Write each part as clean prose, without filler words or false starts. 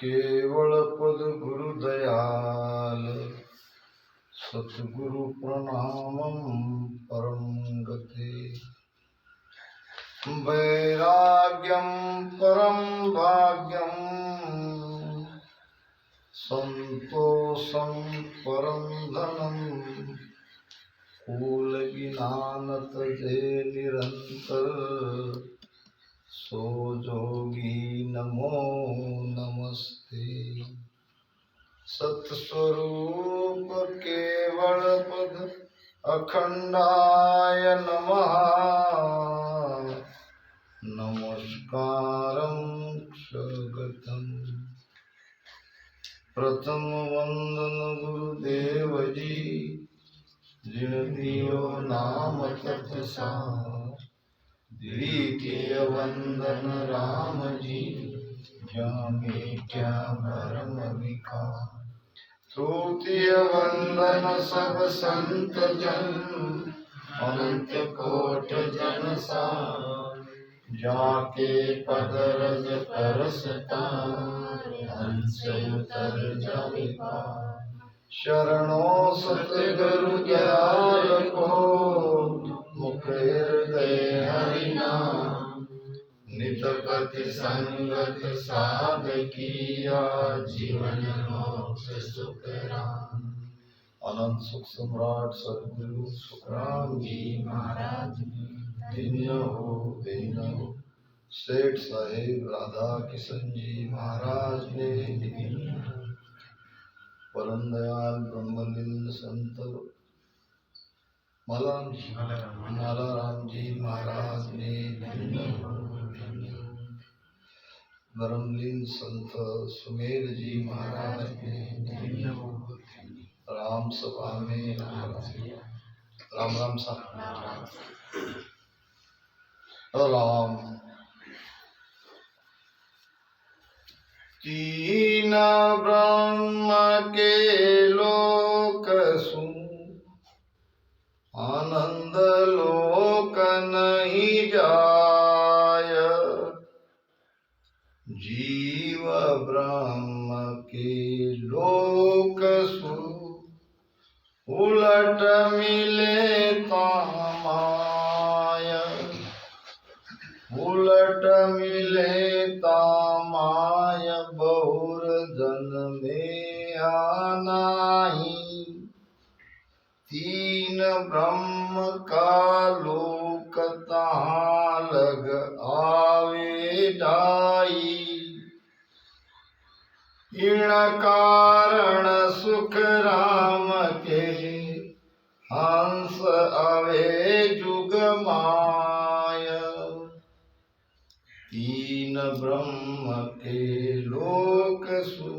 केवल पद गुरु दयाल सतगुरु प्रणामं परम गते। वैराग्यं परम भाग्यं संतोषं परम धनम। कूल ज्ञानत जे निरंतर सो जोगी नमो नमस्ते। सत्स्वरूप केवल पद अखंडाय नमः। नमस्कारं स्वगतम्। प्रथम वंदन गुरुदेव जी जिन दियो नाम तत्सा। द्वितीय वंदन राम जी जामे क्या भरम विकार। तृतीय वंदन सब संत जन अनंत कोट जन सार। जाके पद रज परसता हंस उतर जाए पार। शरणों सतगुरु दयाल को मुख हृदय हरि नाम। नित पति संगत साध किया जीवन मोक्ष सुख राम। अनंत सुख सम्राट सद्गुरु सुखराम जी महाराज धन्य हो। सेठ साहेब राधा किशन जी महाराज ने परम दयाल ब्रह्मलिंग संत मालाराम जी महाराज ने ब्रह्मलिंग संत सुमेर जी महाराज ने राम सभा में राम राम राम। तीन ब्रह्म के लोक सु आनंद लोक नहीं जाय। जीव ब्रह्म के लोक सु उलट मिले तामाय। उलट मिले तामाय बहुर जन में आनाही। तीन ब्रह्म का लोक तहाँ लग आवे ढाई। इन कारण सुख राम के हंस आवे जुग माय। तीन ब्रह्म के लोक सु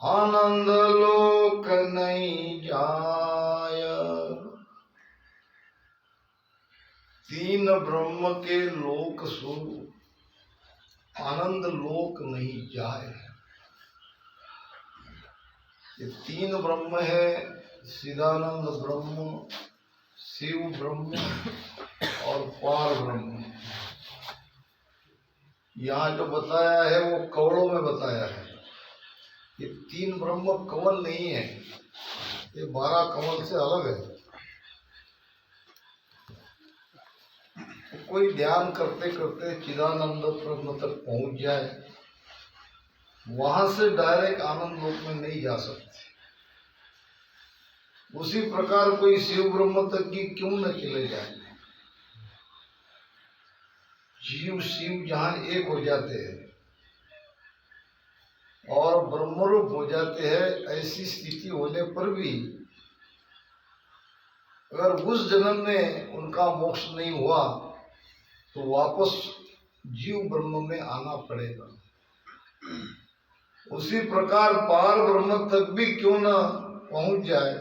आनंद लोक नहीं जाय। तीन ब्रह्म के लोक सु आनंद लोक नहीं जाए। ये तीन ब्रह्म है, चिदानंद ब्रह्म, शिव ब्रह्म और पार ब्रह्म। यहाँ जो बताया है वो कवलों में बताया है। ये तीन ब्रह्म कवल नहीं है, ये 12 कवल से अलग है। कोई ध्यान करते करते चिदानंद ब्रह्म तक पहुंच जाए, वहां से डायरेक्ट आनंद लोक में नहीं जा सकते। उसी प्रकार कोई शिव ब्रह्म तक की क्यों न चले जाए। जीव शिव जहां एक हो जाते हैं और ब्रह्मरूप हो जाते हैं, ऐसी स्थिति होने पर भी अगर उस जन्म में उनका मोक्ष नहीं हुआ तो वापस जीव ब्रह्म में आना पड़ेगा। उसी प्रकार पार ब्रह्म तक भी क्यों न पहुंच जाए,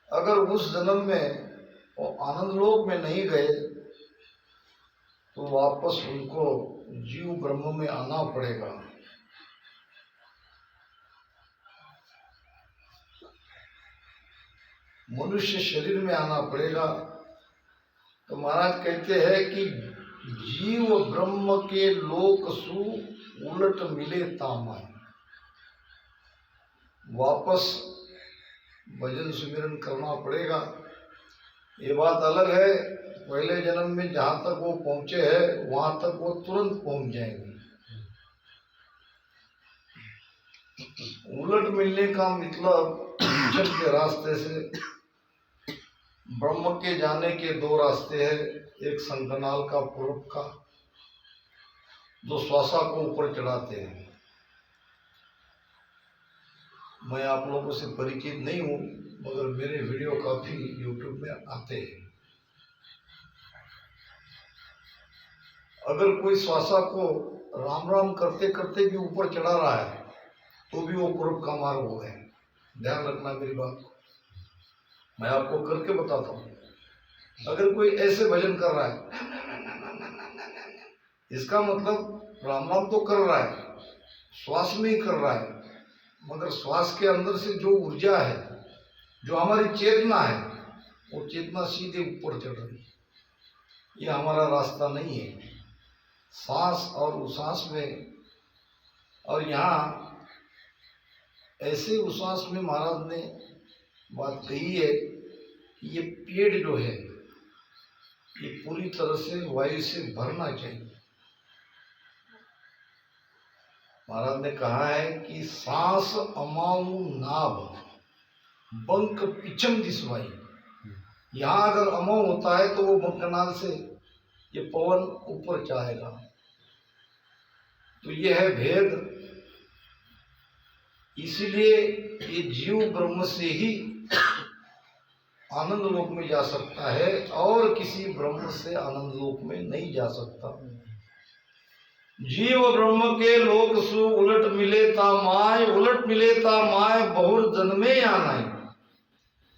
अगर उस जन्म में वो आनंद लोक में नहीं गए तो वापस उनको जीव ब्रह्म में आना पड़ेगा। मनुष्य शरीर में आना पड़ेगा। तो महाराज कहते हैं कि जीव ब्रह्म के लोक सु उलट मिले तामाय। वापस भजन सुमिरन करना पड़ेगा। ये बात अलग है, पहले जन्म में जहां तक वो पहुंचे हैं वहां तक वो तुरंत पहुंच जाएंगे। उलट मिलने का मतलब जब के रास्ते से ब्रह्म के जाने के दो रास्ते हैं, एक संकनाल का पूर्व का, जो श्वासा को ऊपर चढ़ाते हैं। मैं आप लोगों से परिचित नहीं हूं, मगर मेरे वीडियो काफी यूट्यूब में आते हैं। अगर कोई श्वासा को राम राम करते करते भी ऊपर चढ़ा रहा है तो भी वो पूर्व का मार्ग हो है। ध्यान रखना मेरी बात, मैं आपको करके बताता हूँ। अगर कोई ऐसे भजन कर रहा है, इसका मतलब राम राम तो कर रहा है, श्वास में ही कर रहा है, मगर श्वास के अंदर से जो ऊर्जा है, जो हमारी चेतना है, वो चेतना सीधे ऊपर चढ़ रही है। ये हमारा रास्ता नहीं है। सांस और उसास में, और यहाँ ऐसे उसास में महाराज ने बात कही है कि ये पेड़ जो है ये पूरी तरह से वायु से भरना चाहिए। महाराज ने कहा है कि सांस अमाऊ नाभ बंक पिछम दिसवाई। यहाँ अगर अमाऊ होता है तो वो बंकनाल से ये पवन ऊपर चाहेगा। तो ये है भेद। इसीलिए ये जीव ब्रह्म से ही आनंद लोक में जा सकता है और किसी ब्रह्म से आनंद लोक में नहीं जा सकता। जीव ब्रह्म के लोक सु उलट मिले ता माय, उलट मिले ता माय बहुर जन्मे या नहीं।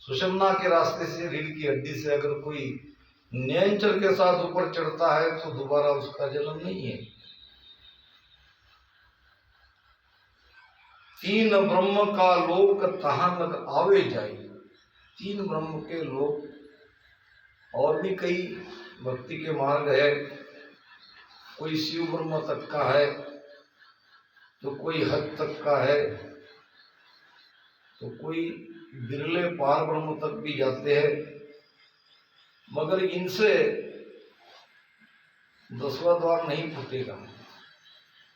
सुषमना के रास्ते से, रीढ़ की हड्डी से अगर कोई नयनचर के साथ ऊपर चढ़ता है तो दोबारा उसका जन्म नहीं है। तीन ब्रह्म का लोक तहां लग आवे जाए। तीन ब्रह्म के लोक और भी कई भक्ति के मार्ग है। कोई शिव ब्रह्म तक का है, तो कोई हद तक का है, तो कोई बिरले पार ब्रह्म तक भी जाते हैं। मगर इनसे 10वां द्वार नहीं फूटेगा।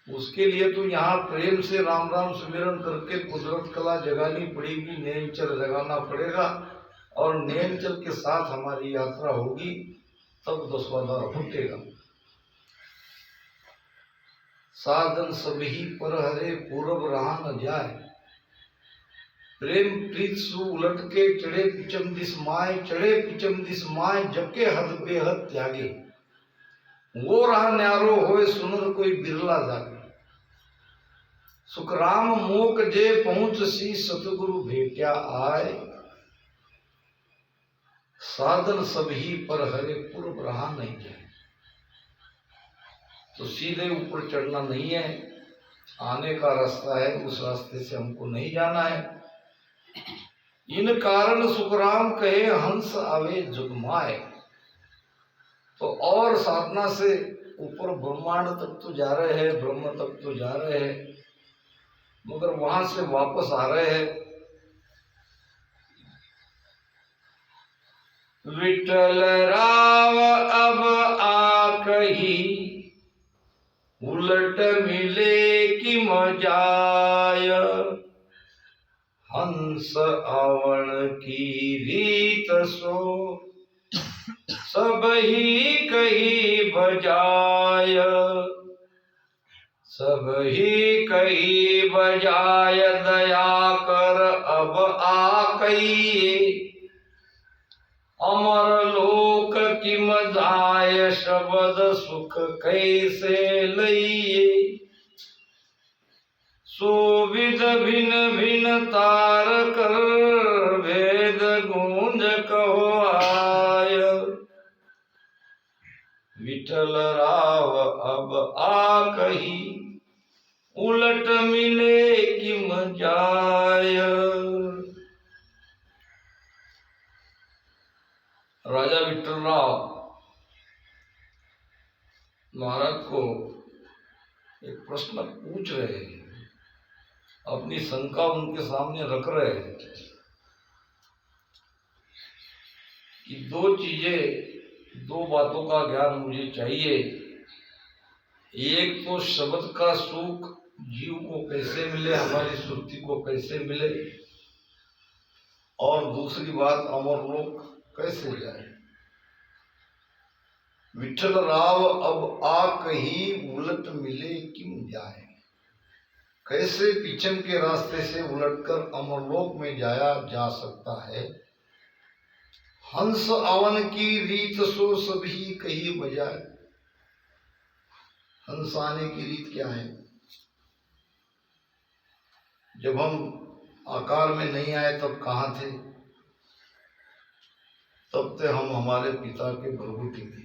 उसके लिए तो यहाँ प्रेम से राम राम सुमिरन करके कुदरत कला जगानी पड़ेगी, नैनचर जगाना पड़ेगा, और नैनचर के साथ हमारी यात्रा होगी, तब 10वां द्वार फूटेगा। साधन सभी पर हरे पूरब रहा न जाए। प्रेम प्रीत सु उलट के चढ़े पिचम दिस माय, चढ़े पिचम दिस माय जके हद बेहद त्यागे। वो रहा न्यारो होए सुनर कोई बिरला जागे। सुखराम मोक जे पहुंच सी सतगुरु भेट्या आए। साधन सभी पर हरे पूर्व रहा नहीं जाए। तो सीधे ऊपर चढ़ना नहीं है, आने का रास्ता है, उस रास्ते से हमको नहीं जाना है। इन कारण सुखराम कहे हंस आवे जुगमाए। तो और साधना से ऊपर ब्रह्मांड तक तो जा रहे हैं, ब्रह्म तक तो जा रहे हैं, मगर वहां से वापस आ रहे हैं। विठल राव अब आकही, उलट मिले कि मजाय। हंस आवण की रीत सो, सब ही कही बजाय। सब ही कही बजाय दया कर अब आकई। अमर लोक की मजाय शब्द सुख कैसे लइए। सो विध भिन भिन तार कर भेद गूंज कहो आय। विठल राव अब आकही, उलट मिले कि मजाय। राजा विठल राव महाराज को एक प्रश्न पूछ रहे हैं, अपनी शंका उनके सामने रख रहे हैं कि दो बातों का ज्ञान मुझे चाहिए। एक तो शब्द का सुख जीव को कैसे मिले, हमारी सुरति को कैसे मिले, और दूसरी बात अमरलोक कैसे जाए। विठल राव अब आ कहीं उलट मिले क्यों जाए, कैसे पीछम के रास्ते से उलटकर अमरलोक में जाया जा सकता है। हंस अवन की रीत सो सभी कही बजाए। हंस आने की रीत क्या है? जब हम आकार में नहीं आए तब कहाँ थे? तब थे हम हमारे पिता के भरभूति में।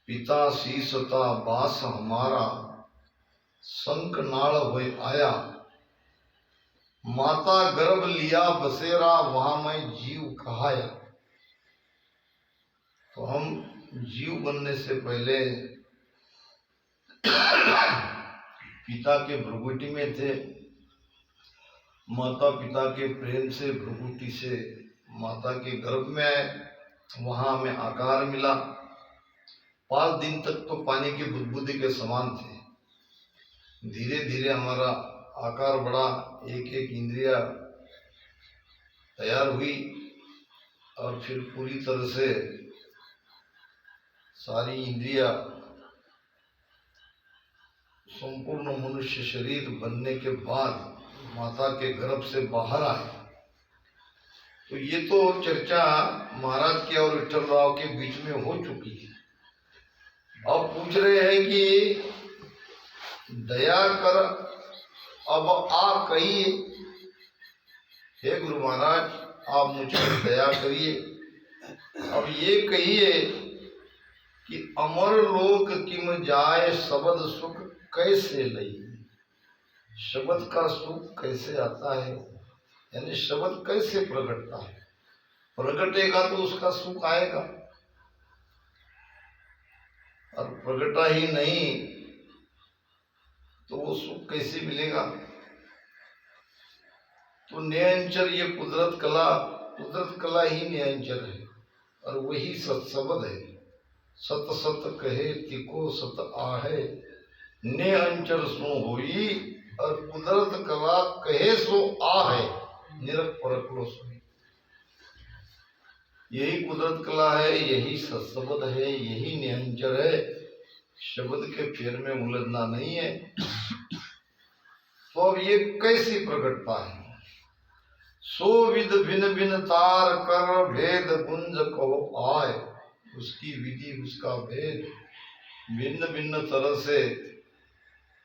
पिता शीसता बास हमारा, संक नाल होए आया। माता गर्भ लिया बसेरा, वहां मैं जीव कहाया। तो हम जीव बनने से पहले पिता के भ्रुकुटी में थे। माता पिता के प्रेम से भ्रुकुटी से माता के गर्भ में आए, वहां हमें आकार मिला। 5 दिन तक तो पानी की बुदबुदी के समान थे। धीरे धीरे हमारा आकार बढ़ा, एक एक इंद्रिया तैयार हुई और फिर पूरी तरह से सारी इंद्रिया संपूर्ण मनुष्य शरीर बनने के बाद माता के गर्भ से बाहर आए। तो ये तो चर्चा महाराज के और विठल राव के बीच में हो चुकी है। अब पूछ रहे हैं कि दया कर अब आप कहिए, हे गुरु महाराज आप मुझ पर दया करिए। अब ये कहिए कि अमर लोक किम जाए, शब्द सुख कैसे लई। शब्द का सुख कैसे आता है, यानी शब्द कैसे प्रकटता है। प्रकटेगा तो उसका सुख आएगा, और प्रकटा ही नहीं तो वो सुख कैसे मिलेगा। तो न्यायंचर ये कुदरत कला ही न्यायंचर है, और वही सत्शब्द है। सत सत कहे तिको सत आहे, ने अंचर सो होई, और कुदरत कला कहे सो आहे, निरख परख लो सोई। यही कुदरत कला है, यही सत्शब्द है, यही न्यायंचर है। शब्द के फेर में उलझना नहीं है। तो अब ये कैसी प्रकटता है। सो विद भिन्न भिन्न तार कर, भेद गुंज कहो आय। उसकी विधि उसका भेद भिन्न भिन्न तरह से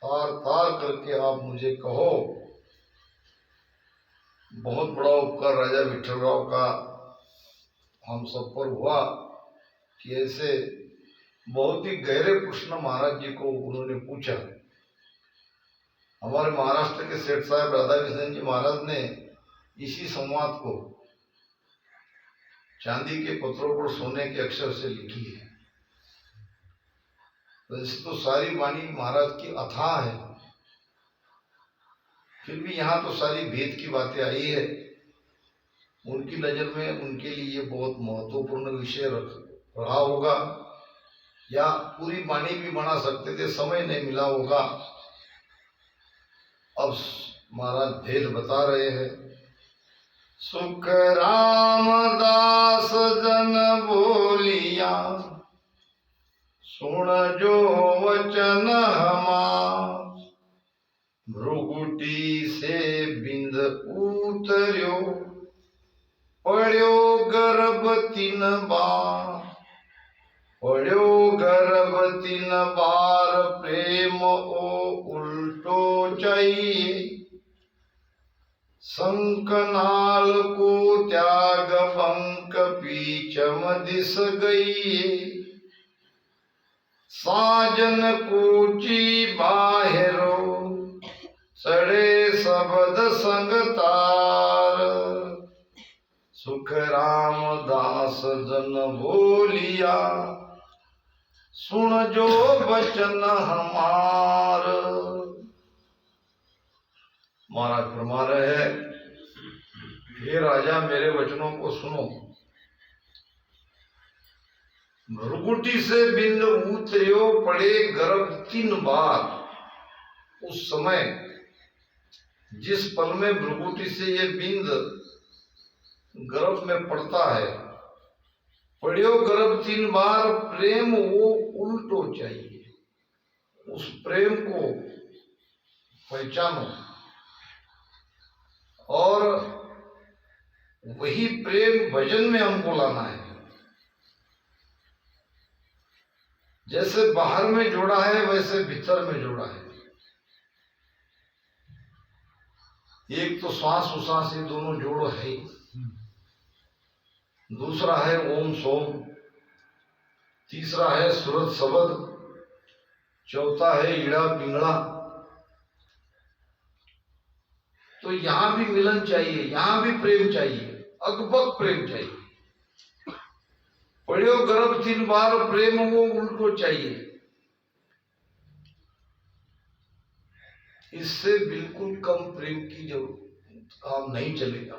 तार तार करके आप मुझे कहो। बहुत बड़ा उपकार राजा विठल राव का हम सब पर हुआ कि ऐसे बहुत ही गहरे प्रश्न महाराज जी को उन्होंने पूछा। हमारे महाराष्ट्र के सेठ साहब राधाकृष्ण जी महाराज ने इसी संवाद को चांदी के पत्रों पर सोने के अक्षर से लिखी है। वैसे तो सारी वाणी महाराज की अथाह है, फिर भी यहाँ तो सारी भेद की बातें आई है। उनकी नजर में उनके लिए बहुत महत्वपूर्ण विषय रहा होगा, या पूरी वाणी भी बना सकते थे, समय नहीं मिला होगा। अब महाराज भेद बता रहे हैं। सुख रामदास जन बोलिया, सुन जो वचन हमार। भ्रुकुटी से बिंद उतर्यो, पड़्यो गर्भ 3 बार। पड़्यो गर्भ 3 बार, प्रेम ओ उल्टो चाहिए। शंखनाल को त्याग पंख पीछम दिस गई। साजन कूची बाहरो, सड़े शब्द संग तार। सुख रामदास जन बोलिया, सुन जो वचन हमार। महाराज फरमा रहे हैं, हे राजा मेरे वचनों को सुनो। भृगुटी से बिंद उतरियो पड़े गर्भ 3 बार। उस समय जिस पल में भृगुटी से ये बिंद गर्भ में पड़ता है, पड़ियो गर्भ 3 बार, प्रेम वो उल्टो चाहिए। उस प्रेम को पहचानो और वही प्रेम भजन में हमको लाना है। जैसे बाहर में जोड़ा है वैसे भीतर में जोड़ा है। एक तो श्वास उश्वास ये दोनों जोड़ है, दूसरा है ओम सोम, तीसरा है सूरत शब्द, चौथा है ईड़ा पिंगड़ा। तो यहां भी मिलन चाहिए, यहां भी प्रेम चाहिए, अगबक प्रेम चाहिए। पढ़ियो गर्भ 3 बार, प्रेम वो उनको चाहिए। इससे बिल्कुल कम प्रेम की जो काम नहीं चलेगा।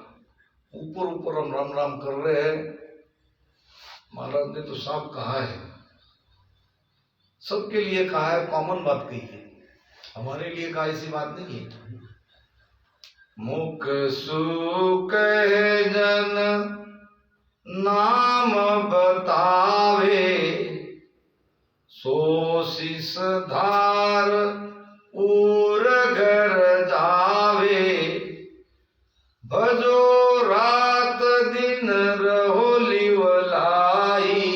ऊपर ऊपर हम राम राम कर रहे हैं, महाराज ने तो साफ कहा है, सबके लिए कहा है, कॉमन बात कही है, हमारे लिए कहा ऐसी बात नहीं है। मुख सुख जन नाम बतावे, सो शिष धार उर घर जावे। भजो रात दिन रहो लिवलाई,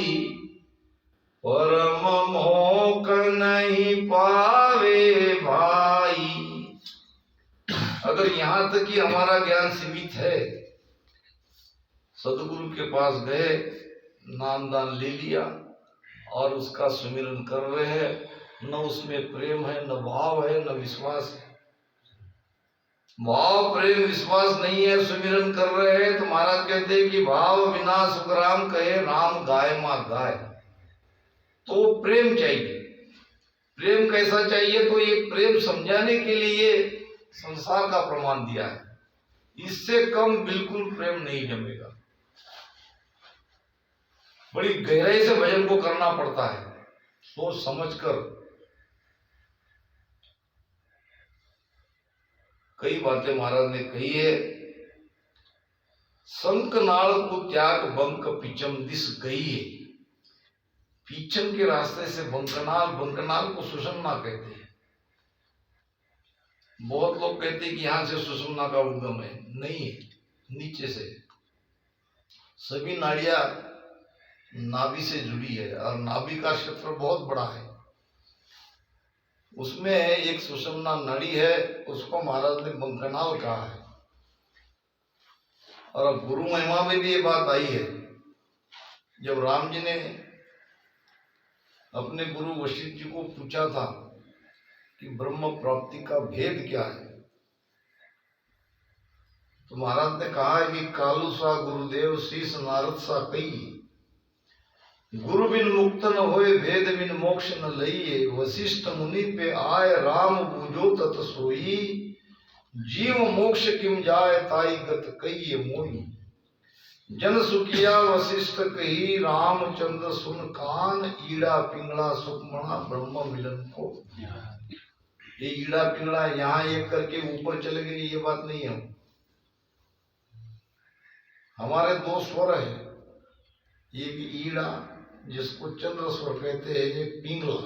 परम मोक नहीं पावे भाई। अगर यहाँ तक कि हमारा ज्ञान सीमित है, सदगुरु के पास गए, नाम दान ले लिया और उसका सुमिरन कर रहे हैं, न उसमें प्रेम है, न भाव है, न विश्वास है। भाव प्रेम विश्वास नहीं है, सुमिरन कर रहे हैं, तो महाराज कहते हैं कि भाव बिना सुखराम कहे राम गाय माँ गाय। तो प्रेम चाहिए। प्रेम कैसा चाहिए? तो ये प्रेम समझाने के लिए संसार का प्रमाण दिया है, इससे कम बिल्कुल प्रेम नहीं जमेगा। बड़ी गहराई से भजन को करना पड़ता है, सोच समझकर। कई बातें महाराज ने कही है। शंखनाल को त्याग बंक पिचम दिस गई है। पीछन के रास्ते से बंकनाल, बंकनाल को सुषुम्ना कहते हैं। बहुत लोग कहते हैं कि यहां से सुषुम्ना का उद्गम है, नहीं है, नीचे से। सभी नाड़ियां नाभि से जुड़ी है और नाभि का क्षेत्र बहुत बड़ा है। उसमें एक सुषुम्ना नाड़ी है, उसको महाराज ने बंकनाल कहा है। और गुरु महिमा में भी ये बात आई है। जब राम जी ने अपने गुरु वशिष्ठ जी को पूछा था कि ब्रह्म प्राप्ति का भेद क्या है, तो महाराज ने कहा है कि कालू सा गुरुदेव शीश नारद सा कई, गुरु बिन मुक्त न होए, भेद बिन मोक्ष न लइए। वशिष्ठ मुनि पे आए राम बूझो तत सोई, जीव मोक्ष किम जाए ताई गत कहिए मोई। जन सुखिया वशिष्ठ कही, रामचंद्र सुन कान, ईड़ा पिंगला सुखमणा ब्रह्म मिलन को। ये ईड़ा पिंगला यहाँ एक करके ऊपर चले गए, ये बात नहीं है। हमारे 2 स्वर है, एक ईड़ा जिसको चंद्र स्वर कहते हैं, ये पिंगला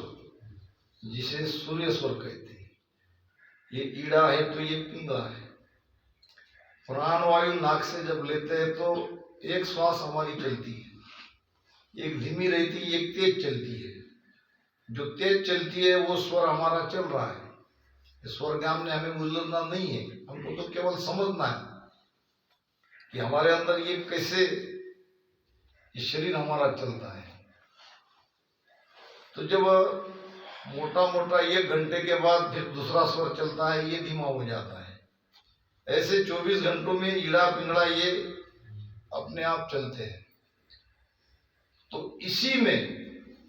जिसे सूर्य स्वर कहते हैं। ये ईड़ा है तो ये पिंगला है। प्राण वायु नाक से जब लेते हैं तो एक श्वास हमारी चलती है, एक धीमी रहती है, एक तेज चलती है। जो तेज चलती है वो स्वर हमारा चल रहा है। स्वर ज्ञान में हमें उलझना नहीं है, हमको तो केवल समझना है कि हमारे अंदर ये कैसे ये शरीर हमारा चलता है। तो जब मोटा मोटा 1 घंटे के बाद फिर दूसरा स्वर चलता है, ये धीमा हो जाता है। ऐसे 24 घंटों में ईड़ा पिंगड़ा ये अपने आप चलते हैं। तो इसी में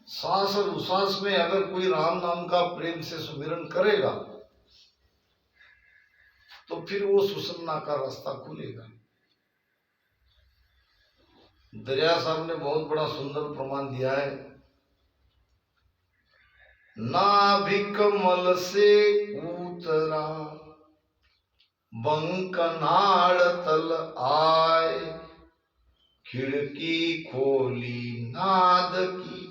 सांस और उसास में अगर कोई राम नाम का प्रेम से सुमिरन करेगा तो फिर वो सुषुम्ना का रास्ता खुलेगा। दरिया साहब ने बहुत बड़ा सुंदर प्रमाण दिया है। नाभि कमल से उतरा बंकनाड़ तल आए, खिड़की खोली नाद की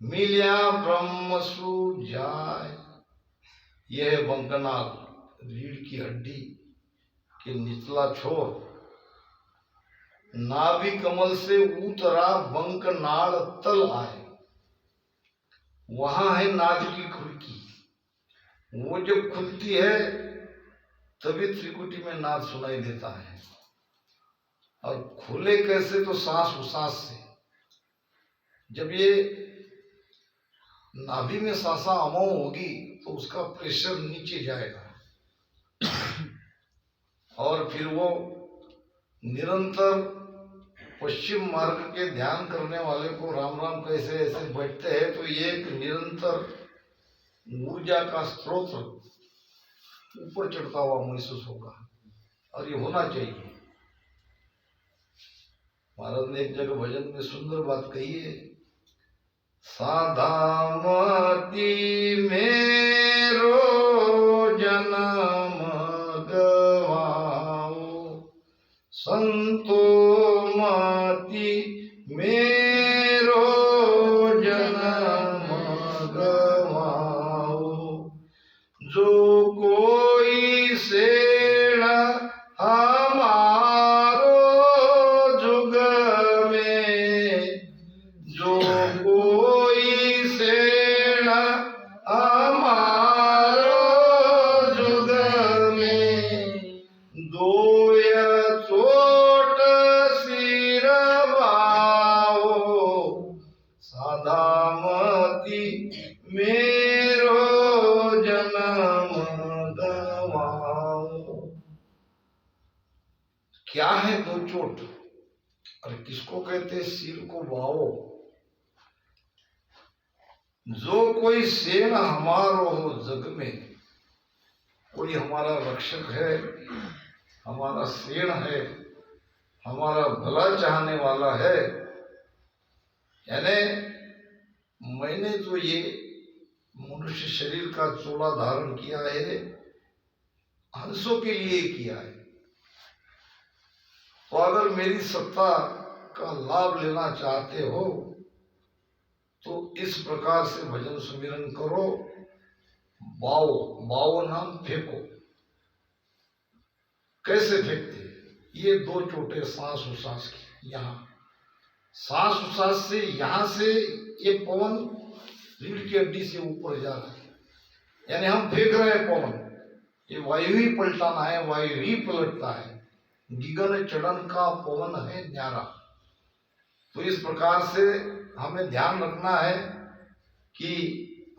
मिल्या ब्रह्म सुजाए। यह बंकनाल रीढ़ की हड्डी के निचला छोर नाभि कमल से उतरा बंकनाड़ तल आए, वहां है नाद की खिड़की। वो जब खुलती है तभी त्रिकुटी में नाद सुनाई देता है। और खुले कैसे? तो सांस उसास से। जब ये नाभि में सांसा अमो होगी तो उसका प्रेशर नीचे जाएगा और फिर वो निरंतर पश्चिम मार्ग के ध्यान करने वाले को राम राम कैसे ऐसे बैठते हैं तो ये एक निरंतर ऊर्जा का स्रोत ऊपर चढ़ता हुआ महसूस होगा और ये होना चाहिए। महाराज ने एक जगह भजन में सुंदर बात कही है, साधामती मेरो जन्म गवाओ, संतो मती मेरो जन्म गवाओ, जो कोई सेना हमारो जुग में, जो कोई सेना हमारो जुग में, दोया चोट सिर बाओ, साधामती मेरो जन्म गवाओ। क्या है दो चोट और किसको कहते? सिर को बाओ। जो कोई सेन हमारो हो जग में, कोई हमारा रक्षक है, हमारा सेन है, हमारा भला चाहने वाला है, यानी मैंने जो ये मनुष्य शरीर का चोला धारण किया है हंसों के लिए किया है। तो अगर मेरी सत्ता का लाभ लेना चाहते हो तो इस प्रकार से भजन सुमिरन करो। बाओ, बाओ नाम फेंको। कैसे फेंकते? ये दो चोटें सांस उसास की, यहाँ सांस उसास से, यहां से ये पवन रीढ़ की हड्डी से ऊपर जा रहा है, यानी हम फेंक रहे हैं पवन। ये वायु ही पलटाना है, वायु ही पलटता है। गगन चढ़न का पवन है न्यारा। तो इस प्रकार से हमें ध्यान रखना है कि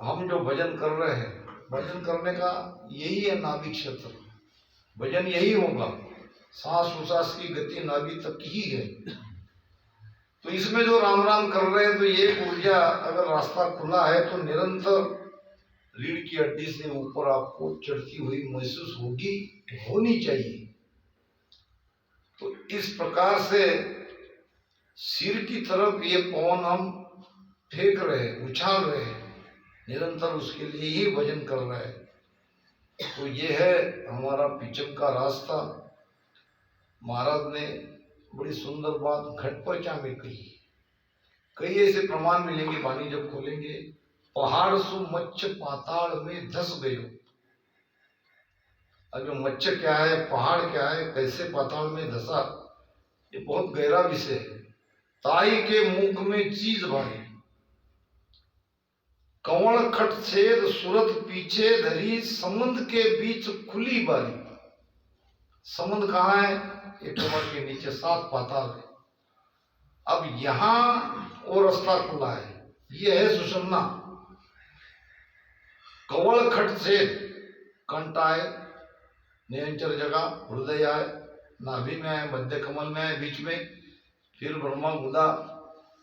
हम जो भजन कर रहे हैं, भजन करने का यही है नाभि क्षेत्र, भजन यही होगा। सांस उसास की गति नाभि तक ही है। तो इसमें जो राम राम कर रहे हैं तो ये ऊर्जा अगर रास्ता खुला है तो निरंतर रीढ़ की हड्डी से ऊपर आपको चढ़ती हुई महसूस होगी, होनी चाहिए। तो इस प्रकार से सिर की तरफ ये पवन हम फेंक रहे हैं, उछाल रहे हैं, निरंतर उसके लिए ही भजन कर रहे हैं। तो ये है हमारा पीछम का रास्ता। महाराज ने बड़ी सुंदर बात घटपचा में कही। कई ऐसे प्रमाण मिलेंगे वाणी जब खोलेंगे। पहाड़ सु मच्छ पाताल में धस गयो। अब मच्छ क्या है, पहाड़ क्या है, कैसे पाताल में धसा, ये बहुत गहरा विषय है। ताई के मुख में चीज भाई, कंवल खट छेद सूरत पीछे धरी, समुद्र के बीच खुली बारी। समुद्र कहाँ है? एक कमर के नीचे 7 पाताल है। अब यहां और रास्ता खुला है, ये है सुषुम्ना। कंवल खट छेद, कंठ आए, निरंतर जगह, हृदय आए, नाभि में आए, मध्य कमल में आए, बीच में, फिर ब्रह्मा गुदा,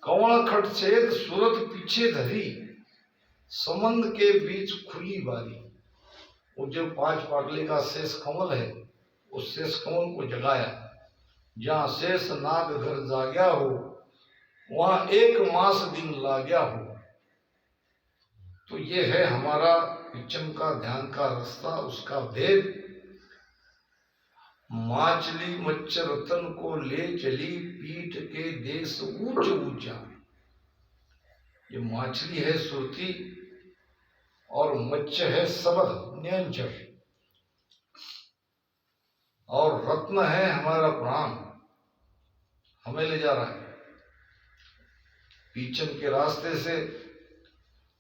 कंवल खट छेद सूरत पीछे धरी, समंद के बीच खुली बारी। वो जो 5 पाटले का शेष कमल है, उस शेष कमल को जगाया। जहाँ शेष नाग घर जाग्या हो, वहां 1 मास दिन लाग्या हो। तो ये है हमारा पिचम का ध्यान का रास्ता, उसका भेद। माचली मच्छ रतन को ले चली, पीठ के देश ऊंच ऊंचा। ये माछली है सुरती और मच्छ है शब्द न्यंचर, और रत्न है हमारा प्राण, हमें ले जा रहा है पीछन के रास्ते से।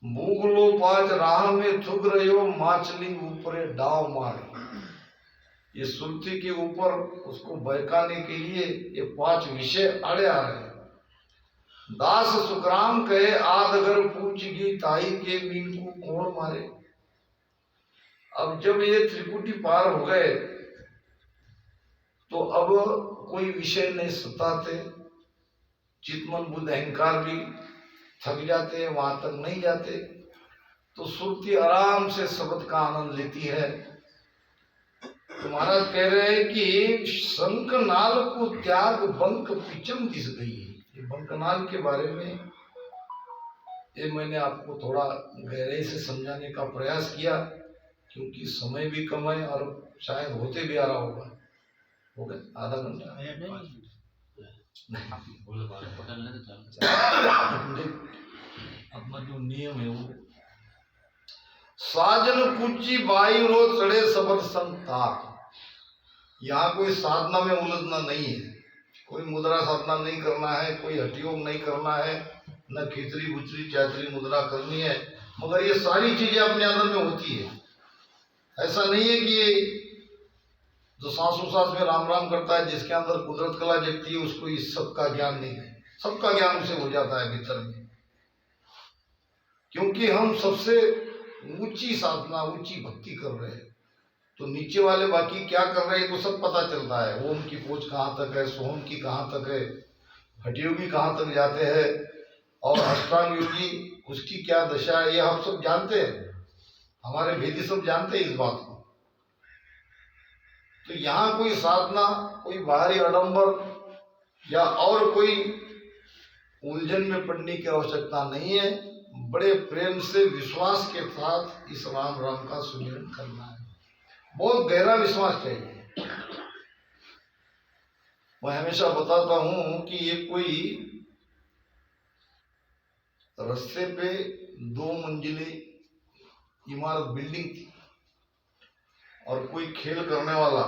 बूगलो 5 राह में थुग रहो, माछली ऊपरे डाव मारे। ये सुरती के ऊपर उसको बहकाने के लिए ये 5 विषय अड़े आ रहे हैं। दास सुखराम कहे, आदगर पूछगी ताई के मीन को कौन मारे। अब जब ये त्रिकुटी पार हो गए तो अब कोई विषय नहीं सताते, चितमन बुद्ध अहंकार भी थक जाते हैं, वहां तक नहीं जाते। तो सुरती आराम से शब्द का आनंद लेती है। तो महाराज कह रहे हैं कि शंखनाल को त्याग बंक पिचम दिस गई। ये बंकनाल के बारे में ये मैंने आपको थोड़ा गहराई से समझाने का प्रयास किया, क्योंकि समय भी कम है और शायद होते भी आ रहा होगा। हो गया आधा घंटा अपना जो नियम है वो। साजन कुची बाई रो चढ़े शब्द संतार। यहाँ कोई साधना में उलझना नहीं है, कोई मुद्रा साधना नहीं करना है, कोई हठयोग नहीं करना है, न खिचड़ी बुचड़ी चाचरी मुद्रा करनी है। मगर ये सारी चीजें अपने अंदर में होती है। ऐसा नहीं है कि जो सांसों में राम राम करता है, जिसके अंदर कुदरत कला जगती है, उसको इस सब का ज्ञान नहीं है। सबका ज्ञान उसे हो जाता है भीतर में, क्योंकि हम सबसे ऊंची साधना ऊंची भक्ति कर रहे हैं। तो नीचे वाले बाकी क्या कर रहे हैं तो सब पता चलता है। ओम की पहुंच कहाँ तक है, सोहम की कहाँ तक है, हठयोगी कहाँ तक जाते हैं, और अष्टांग योगी उसकी क्या दशा है, ये हम सब जानते हैं। हमारे वेदी सब जानते हैं इस बात को। तो यहाँ कोई साधना, कोई बाहरी आडंबर या और कोई उलझन में पड़ने की आवश्यकता नहीं है। बड़े प्रेम से विश्वास के साथ इस राम राम का सुमिरन करना है। बहुत गहरा विश्वास चाहिए। मैं हमेशा बताता हूं कि ये कोई रास्ते पे 2 मंजिली इमारत बिल्डिंग थी, और कोई खेल करने वाला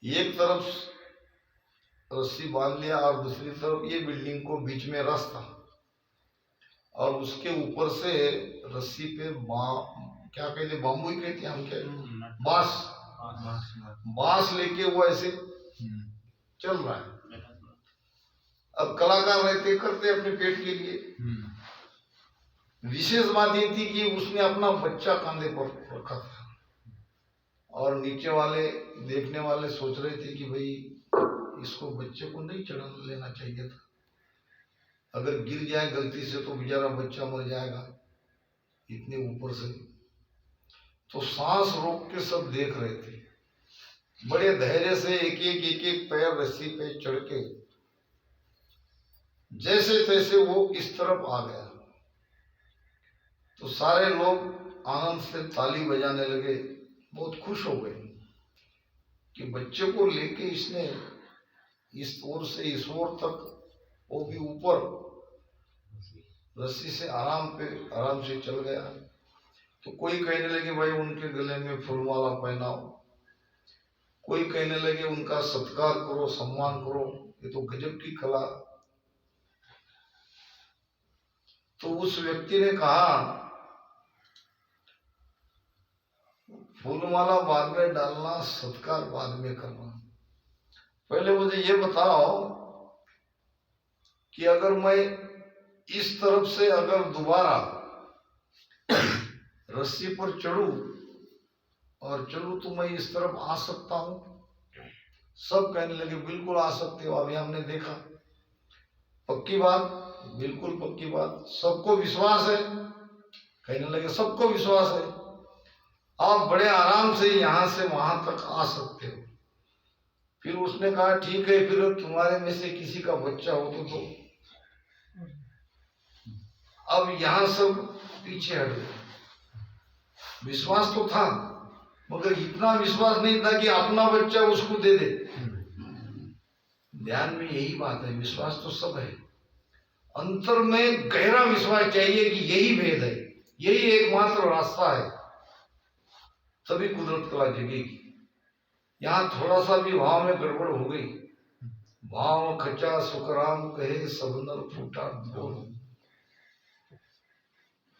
एक तरफ रस्सी बांध लिया और दूसरी तरफ ये बिल्डिंग को बीच में रास्ता, और उसके ऊपर से रस्सी पे क्या कहते, बाम्बू ही कहते हैं हम, क्या बांस लेके वो ऐसे चल रहा है। अब कलाकार रहते करते अपने पेट के लिए। विशेष बात ये थी कि उसने अपना बच्चा कंधे पर रखा था, और नीचे वाले देखने वाले सोच रहे थे कि भाई इसको बच्चे को नहीं चढ़ा लेना चाहिए था, अगर गिर जाए गलती से तो बेचारा बच्चा मर जाएगा इतने ऊपर से। तो सांस रोक के सब देख रहे थे, बड़े धैर्य से एक एक पैर रस्सी पे चढ़ के जैसे तैसे वो इस तरफ आ गया। तो सारे लोग आनंद से ताली बजाने लगे, बहुत खुश हो गए कि बच्चे को लेके इसने इस ओर से इस ओर तक, वो भी ऊपर रस्सी से आराम से चल गया। तो कोई कहने लगे भाई उनके गले में फूलमाला पहनाओ, कोई कहने लगे उनका सत्कार करो, सम्मान करो, ये तो गजब की कला। तो उस व्यक्ति ने कहा फूलमाला बाद में डालना, सत्कार बाद में करना। पहले मुझे ये बताओ कि अगर मैं इस तरफ से अगर दोबारा रस्सी पर चढ़ूं और चलूं तो मैं इस तरफ आ सकता हूं? सब कहने लगे बिल्कुल आ सकते हो। अभी हमने देखा पक्की बात, बिल्कुल पक्की बात। सबको विश्वास है, कहने लगे सबको विश्वास है, आप बड़े आराम से यहाँ से वहां तक आ सकते हो। फिर उसने कहा ठीक है, फिर तुम्हारे में से किसी का बच्चा हो तो दो। अब यहाँ सब पीछे हट गए। विश्वास तो था, मगर इतना विश्वास नहीं था कि अपना बच्चा उसको दे दे। ध्यान में यही बात है, विश्वास तो सब है, अंतर में गहरा विश्वास चाहिए कि यही भेद है, यही एकमात्र रास्ता है, तभी कुदरत कला जगेगी। यहाँ थोड़ा सा भी भाव में गड़बड़ हो गई, भाव खचा सुखराम कहे सब नर फूटा बोल।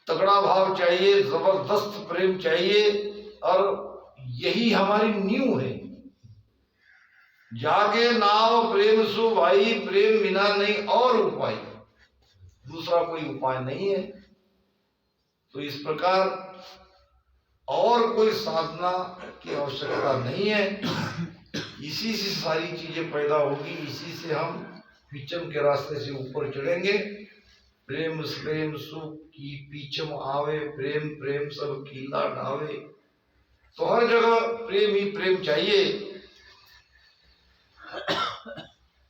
तगड़ा भाव चाहिए, जबरदस्त प्रेम चाहिए, और यही हमारी नींव है। जागे नाव प्रेम सु भाई, प्रेम बिना नहीं और उपाय, दूसरा कोई उपाय नहीं है। तो इस प्रकार और कोई साधना की आवश्यकता नहीं है, इसी से सारी चीजें पैदा होगी, इसी से हम पीछम के रास्ते से ऊपर चढ़ेंगे। प्रेम प्रेम सुख की पीछम आवे, प्रेम प्रेम सब कीला ढावे। तो हर जगह प्रेम ही प्रेम चाहिए।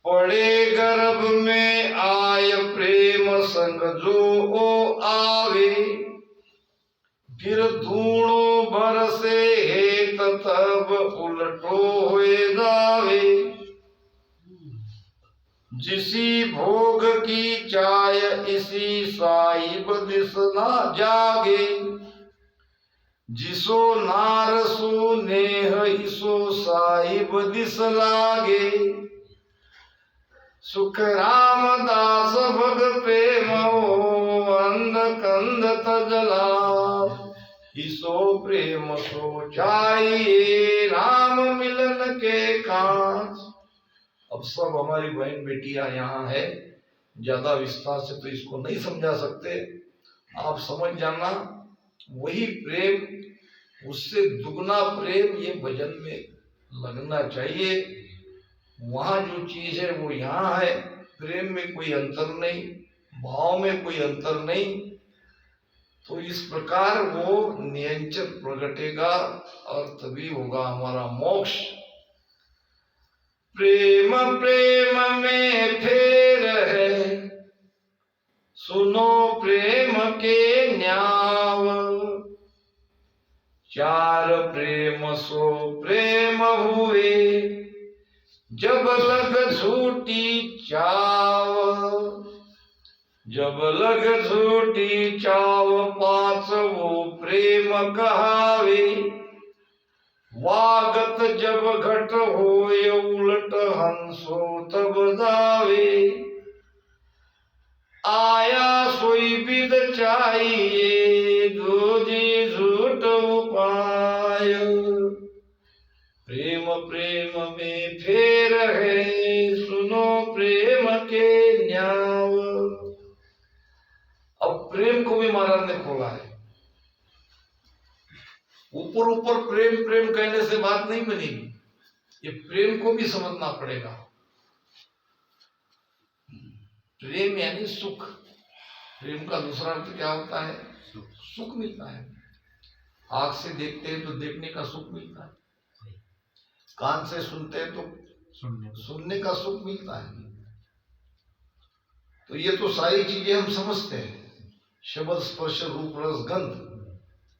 पड़े गर्भ में आय प्रेम संग जो ओ आवे, फिर धूणो बरसे हेत तब उलटो हुए जावे। जिसी भोग की चाय इसी साहिब दिस ना जागे, जिसो नारसो नेह इसो साहिब दिस लागे। सुख रामदास भग प्रेम अंध कंद तजला, इसो प्रेम सो चाहिए राम मिलन के काज। अब सब हमारी बहन बेटियां यहाँ है, ज्यादा विस्तार से तो इसको नहीं समझा सकते, आप समझ जाना। वही प्रेम, उससे दुगना प्रेम ये भजन में लगना चाहिए। वहां जो चीज है वो यहाँ है। प्रेम में कोई अंतर नहीं, भाव में कोई अंतर नहीं। तो इस प्रकार वो नियंचन प्रगटेगा और तभी होगा हमारा मोक्ष। प्रेम प्रेम में फेर है, सुनो प्रेम के न्याव। चार प्रेम सो प्रेम हुए, जब लग झूठी चाव। जब लग झूठी चाव पाँच वो प्रेम कहावे। वागत जब घट होय उलट हंसो तब जावे। आया सोई विद चाहिए, दूजी झूठ उपाय। प्रेम प्रेम में फेर है, सुनो प्रेम के न्याव। अब प्रेम को भी महाराज ने खोला है। ऊपर ऊपर प्रेम प्रेम कहने से बात नहीं बनेगी, ये प्रेम को भी समझना पड़ेगा। प्रेम यानी सुख। प्रेम का दूसरा अर्थ क्या होता है? सुख मिलता है। आंख से देखते हैं तो देखने का सुख मिलता है, कान से सुनते हैं तो सुनने का सुख मिलता है। तो ये तो सारी चीजें हम समझते हैं, शब्द स्पर्श रूप रस गंध,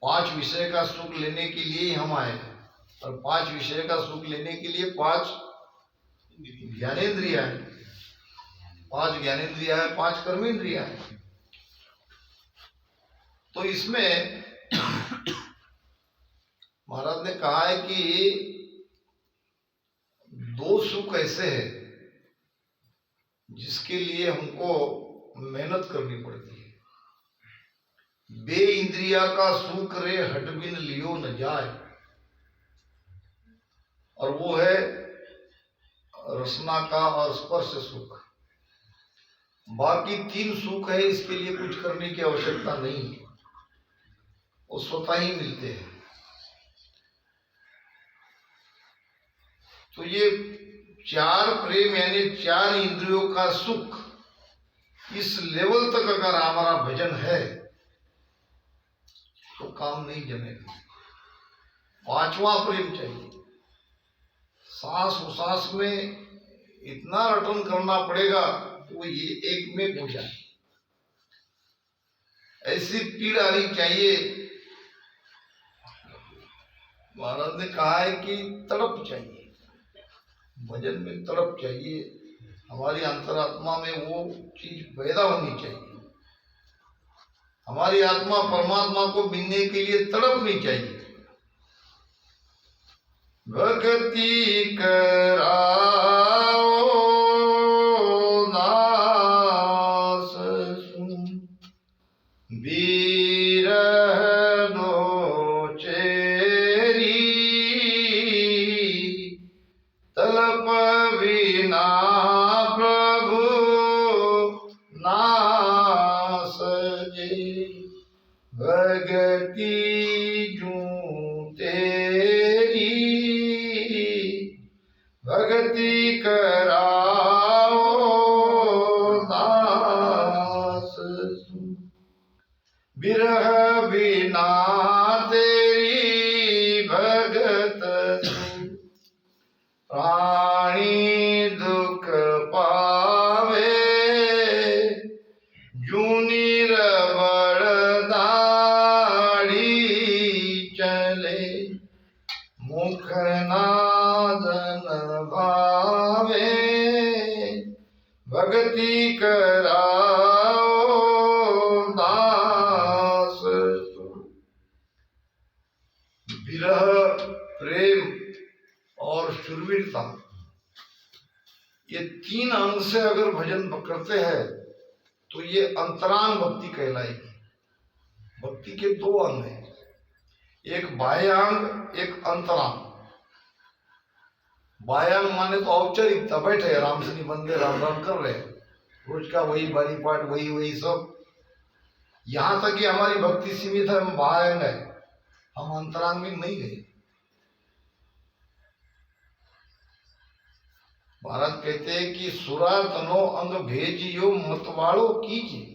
पांच विषय का सुख लेने के लिए हम आए। और पांच विषय का सुख लेने के लिए पांच ज्ञानेंद्रिया है, पांच ज्ञानेंद्रिया है, पांच कर्मेंद्रिया है। तो इसमें महाराज ने कहा है कि दो सुख ऐसे हैं जिसके लिए हमको मेहनत करनी पड़ती है। बे इंद्रिया का सुख रे हट बिन लियो न जाए, और वो है रसना का और स्पर्श सुख। बाकी तीन सुख है, इसके लिए कुछ करने की आवश्यकता नहीं है, वो स्वतः ही मिलते हैं। तो ये चार प्रेम यानी चार इंद्रियों का सुख, इस लेवल तक अगर हमारा भजन है तो काम नहीं जमेगा। पांचवा प्रेम चाहिए। सांस उसास में इतना रटन करना पड़ेगा तो ये एक में हो जाए। ऐसी पीड़ आनी चाहिए। महाराज ने कहा है कि तड़प चाहिए, भजन में तड़प चाहिए। हमारी अंतरात्मा में वो चीज पैदा होनी चाहिए। हमारी आत्मा परमात्मा को मिलने के लिए तड़पनी चाहिए। भक्ति कराओ नास सुन, बीरह दो चेरी, तलप बिना प्रभु नास जे, भगति जूं तेरी, भक्ति कराओ दास सुन, बिरह बिना तेरी भगत सुन, प्राणी दुख पावे जूनी रबड़ दाढ़ी चले, मुख नादन भावे, भक्ति कराओ दास सुन। विरह, प्रेम और शूरवीरता, ये तीन अंग से अगर भजन करते हैं तो ये अंतरांग भक्ति कहलाएगी। भक्ति के दो अंग हैं, एक बाह्यांग, एक अंतरांग। बाह्यांग माने तो औपचारिकता, बैठे राम से बंदे राम राम कर रहे, रोज का वही बारी पाठ, वही सब। यहां तक कि हमारी भक्ति सीमित है, हम बाह्यांग है, हम अंतरांग में नहीं गए। महाराज कहते हैं कि सुरा तनो अंग भेजियो मतवाड़ो कीजिए।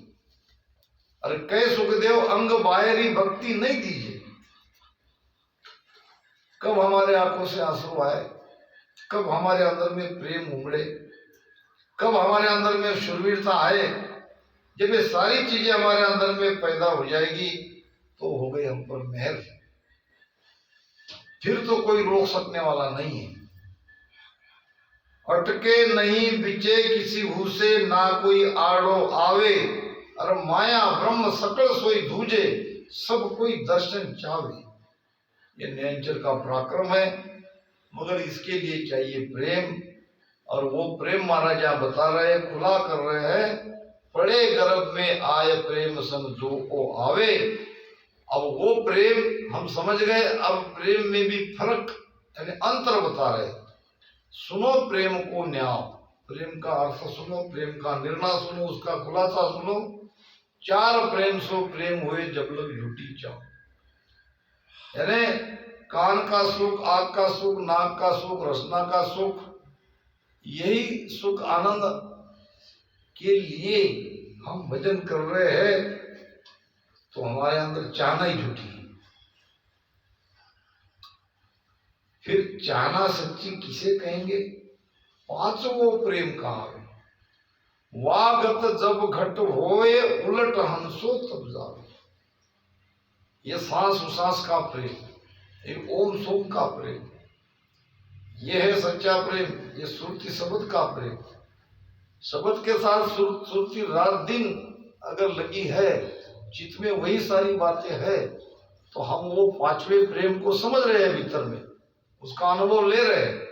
अरे कह सुखदेव अंग बाहरी भक्ति नहीं दीजिए। कब हमारे आंखों से आंसू आए, कब हमारे अंदर में प्रेम उमड़े, कब हमारे अंदर में शूरवीरता आए, जब ये सारी चीजें हमारे अंदर में पैदा हो जाएगी तो हो गई हम पर मेहर। फिर तो कोई रोक सकने वाला नहीं है। अटके नहीं बिचे किसी हुसे, ना कोई आड़ो आवे, अरे माया ब्रह्म सकल सोई धूजे, सब कोई दर्शन चावे। ये नेचर का पराक्रम है, मगर इसके लिए चाहिए प्रेम। और वो प्रेम महाराज आप बता रहे हैं, खुला कर रहे हैं, पड़े गर्भ में आए प्रेम संग जो ओ आवे। अब वो प्रेम हम समझ गए। अब प्रेम में भी फर्क यानी अंतर बता रहे। सुनो प्रेम को न्याय, प्रेम का अर्थ सुनो, प्रेम का निर्णय सुनो, उसका खुलासा सुनो। चार प्रेम सो प्रेम हुए जब लोग झूठी चाहो, यानी कान का सुख, आंख का सुख, नाक का सुख, रसना का सुख, यही सुख आनंद के लिए हम भजन कर रहे हैं, तो हमारे अंदर चाहना ही झूठी है। फिर चाहना सच्ची किसे कहेंगे? पांचवो प्रेम कहा है, वागत जब घट होए उलट हंसो तब जावे। ये सांस उसास का प्रेम, ये ओम सोम का प्रेम, ये है सच्चा प्रेम। ये सुरती शब्द का प्रेम, शब्द के साथ सुरती रात दिन अगर लगी है, चित्त में वही सारी बातें है, तो हम वो पांचवे प्रेम को समझ रहे हैं, भीतर में उसका अनुभव ले रहे हैं।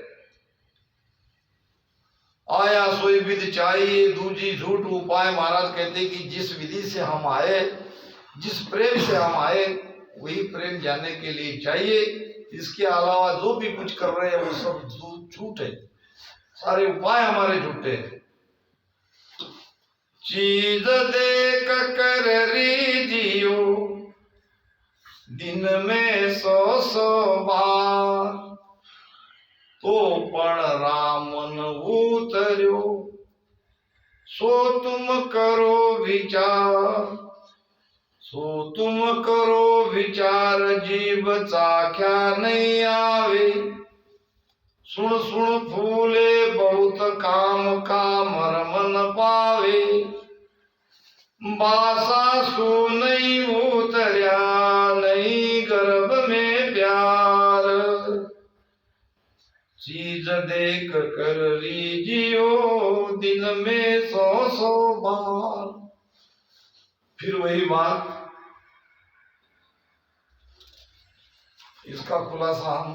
आया सोई विधि चाहिए दूजी झूठ उपाय। महाराज कहते कि जिस विधि से हम आए, जिस प्रेम से हम आए, वही प्रेम जाने के लिए चाहिए। इसके अलावा जो भी कुछ कर रहे हैं वो सब झूठ है, सारे उपाय हमारे झूठे हैं। चीज देख कर रीजियो दिन में 100 बार, तो पण रामन उतर्यो सो तुम करो विचार, सो तुम करो विचार, जीव चाख्या नहीं आवे। सुन सुन फूले बहुत काम का मर्म न पावे। बासा सो नहीं उतर्या नहीं गर्भ में प्यार। चीज देख कर लीजियो दिन में 100 बार। फिर वही बात, इसका खुलासा हम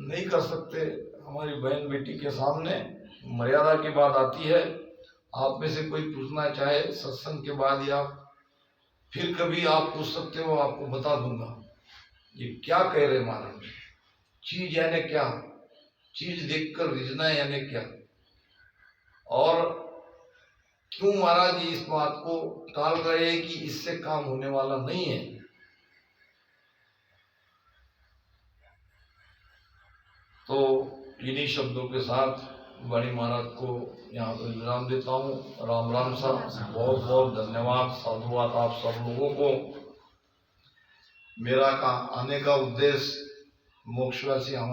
नहीं कर सकते हमारी बहन बेटी के सामने, मर्यादा की बात आती है। आप में से कोई पूछना चाहे सत्संग के बाद या फिर कभी आप पूछ सकते हो, आपको बता दूंगा ये क्या कह रहे महाराज। चीज यानी क्या, चीज देखकर रिझना यानी क्या, और क्यों महाराज जी इस बात को टाल रहे हैं कि इससे काम होने वाला नहीं है। तो इन्हीं शब्दों के साथ वाणी महाराज को यहाँ पर विराम देता हूँ। राम राम साहब, बहुत बहुत धन्यवाद, साधुवाद आप सब लोगों को। मेरा आने का उद्देश्य मोक्षवासी